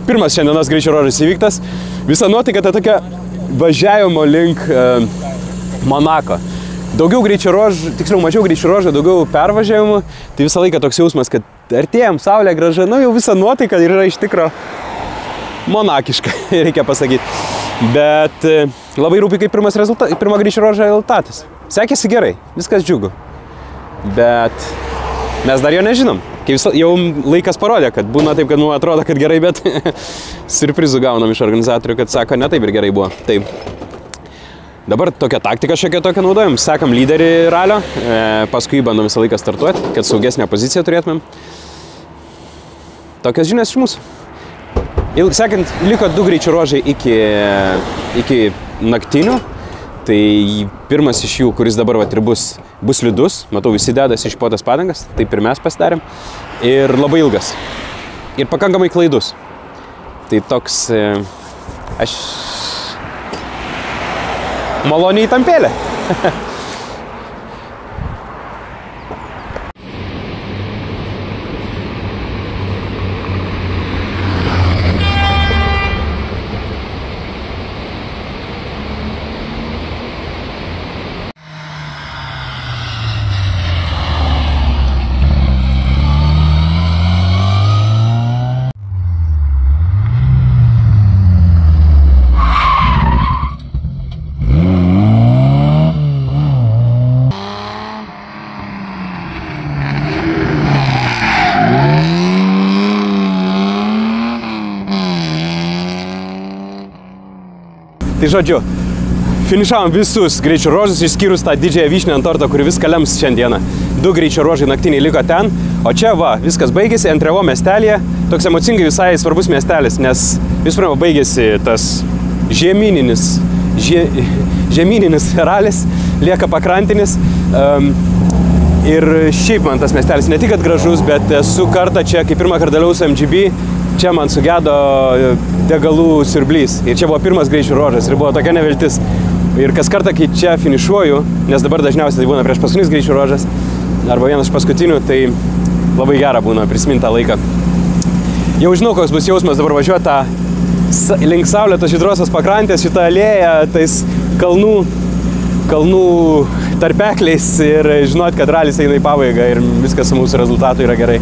pirmas šiandienos greičio ruožas įvyktas. Visa nuotaika tai tokia važiavimo link Monako. Daugiau greičio ruožų, tiksliau mažiau greičio ruožų, daugiau pervažiavimų. Tai visą laiką toks jausmas, kad artėjom, saulė graža, nu jau visa nuotaika yra iš tikro monakiška, reikia pasakyti. Bet labai rūpi kaip pirmo greičio ruožo rezultatas. Sekėsi gerai, viskas džiugu. Bet mes dar jo nežinom. Jau laikas parodė, kad būna taip, kad atrodo, kad gerai, bet surprizų gaunam iš organizatorių, kad sako, ne taip ir gerai buvo. Tai dabar tokią taktiką šiokią tokią naudojam, sekam lyderį ralio, paskui bandom visą laiką startuoti, kad saugesnę poziciją turėtumėm. Tokios žinios iš mūsų. Sekant, liko 2 greičio ruožai iki naktinių. Tai pirmas iš jų, kuris dabar ir bus slidus, matau visi dedasi išpotas padangas, taip ir mes pasidarėm, ir labai ilgas, ir pakankamai klaidus. Tai toks, aš maloniai įtampėlė. Tai žodžiu, finišavom visus greičio ruožus, išskyrus tą didžiąją vyšnę ant torto, kuri viską lems šiandieną. 2 greičio ruožai naktiniai liko ten, o čia viskas baigėsi Entrevo miestelėje, toks emocingai visai svarbus miestelis, nes visų pirma baigėsi tas žemyninis ralis, lieka pakrantinis. Ir šiaip man tas miestelis ne tik kad gražus, bet esu kartą čia, kai pirmą kartą dalyvausiu MGB, čia man sugedo degalų siurblys. Ir čia buvo pirmas greičio ruožas ir buvo tokia neviltis. Ir kas kartą, kai čia finišuoju, nes dabar dažniausiai tai būna prieš paskutinis greičio ruožas, arba vienas iš paskutinių, tai labai gera būna prisiminti tą laiką. Jau žinau, koks bus jausmas dabar važiuoti link saulėtos žydrosios pakrantės, šitą alėją, tais kalnų tarpekliais ir žinot, kad ralis eina į pabaigą ir viskas su mūsų rezultatu yra gerai.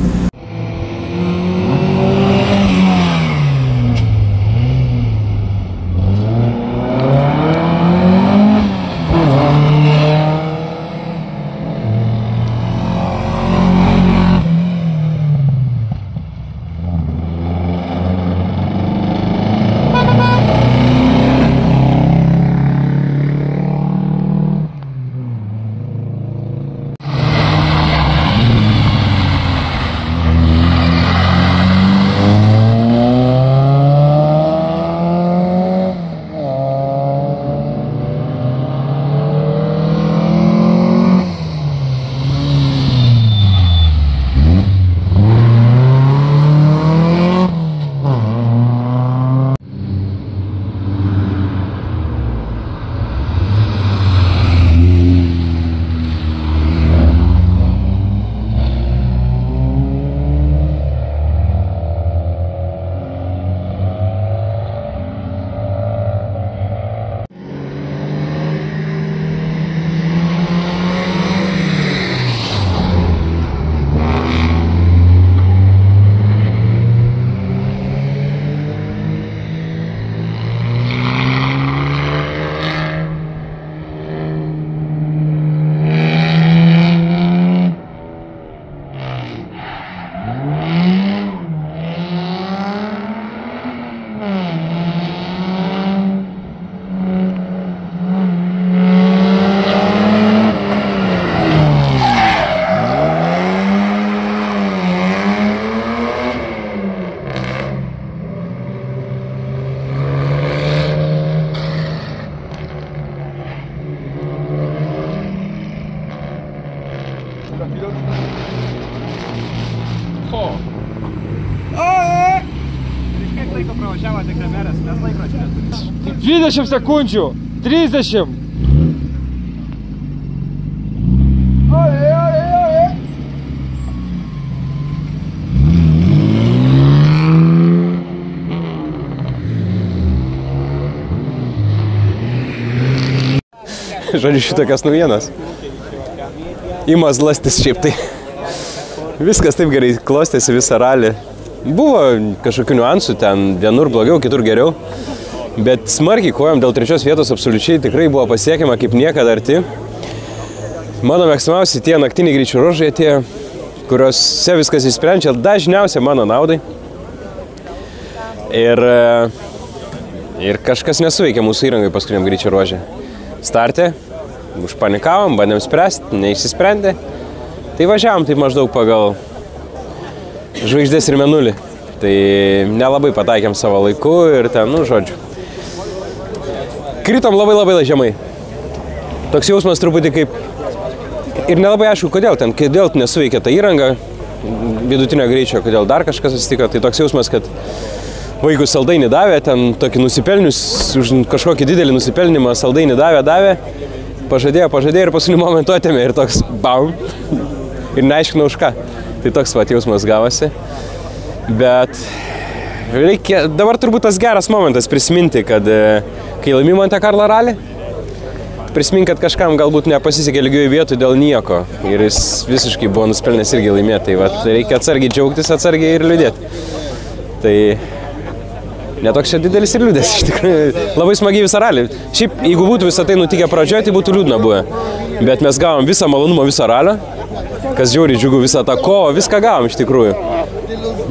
laiko pravažiavo tik kameras, mes laikrodžio neturime. 20 sekundžių, 30. žodžiu, šitokias naujienas. Ima zlastis šiaip tai. Viskas taip gerai klostėsi visą ralį. Buvo kažkokių niuansų, ten vienur blogiau, kitur geriau. Bet smarkiai kojom dėl 3 vietos absoliučiai tikrai buvo pasiekiama kaip niekada arti. Mano mėgstamiausi tie naktiniai greičio ruožai atėjo, kuriuose viskas įsprendžia dažniausiai mano naudai. Ir kažkas nesuveikė mūsų įrangai paskutiniam greičio ruožė. Starte, užpanikavom, bandėm spręsti, neišsisprendė. Tai važiavom taip maždaug pagal žvaigždės ir mėnulį. Tai nelabai pataikėm savo laiku ir ten, žodžiu. Kritom labai žemai. Toks jausmas truputį kaip... Ir nelabai aišku, kodėl nesuveikė ta įranga vidutinio greičio, kodėl dar kažkas atsitiko. Tai toks jausmas, kad vaikų saldainį davė, ten tokį nusipelnius, už kažkokį didelį nusipelnimą saldainį davė, pažadėjo ir paskutinį momentu atėmė ir toks baum ir neaiškino už ką. Tai toks vat jausmas gavosi. Bet reikia, dabar turbūt tas geras momentas prisiminti, kad kai laimi Monte Carlo ralį, prisimink, kad kažkam galbūt nepasisekė lygiųjų vietų dėl nieko ir jis visiškai buvo nuspelnęs irgi laimėti. Tai vat reikia atsargiai džiaugtis, atsargiai ir liūdėti. Tai netoks čia didelis ir liūdės, iš tikrųjų. Labai smagiai visą ralį. Šiaip, jeigu būtų visą tai nutikę pradžioje, tai būtų liūdna buvę. Bet mes gavom visą malonumą, visą ralį. Kas žiauriai džiugu, visą tą kovą, viską gavom iš tikrųjų.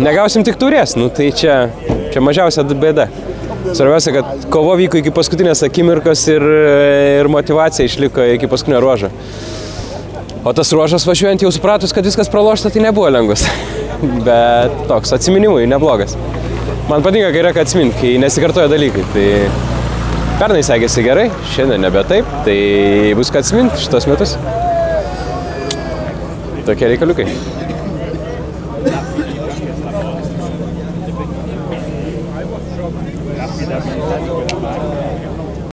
Negausim tik taurės, tai čia mažiausia bėda. Svarbiausia, kad kovo vyko iki paskutinės akimirkos ir motyvacija išliko iki paskutinio ruožo. O tas ruožas važiuojant jau supratus, kad viskas pralošta, tai nebuvo lengvas. Bet toks atsiminimui neblogas. Man patinka, kai yra ką atsiminti, kai nesikartoja dalykai. Tai pernai sekėsi gerai, šiandien nebe taip, tai bus ką atsiminti šitos metus. Tokie reikaliukai.